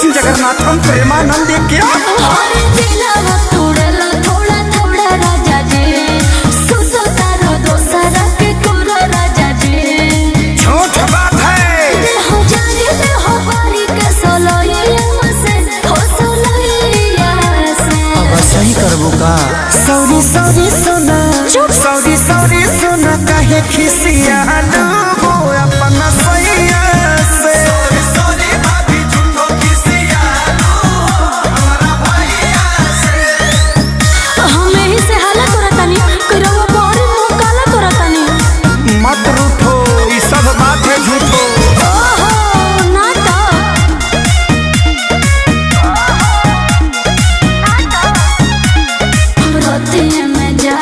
जगन्नाथम प्रेमानंद क्या झूठ बात है। अब सही करबो का? सॉरी सॉरी सोना, सॉरी सॉरी सोना, काहे खिसियालू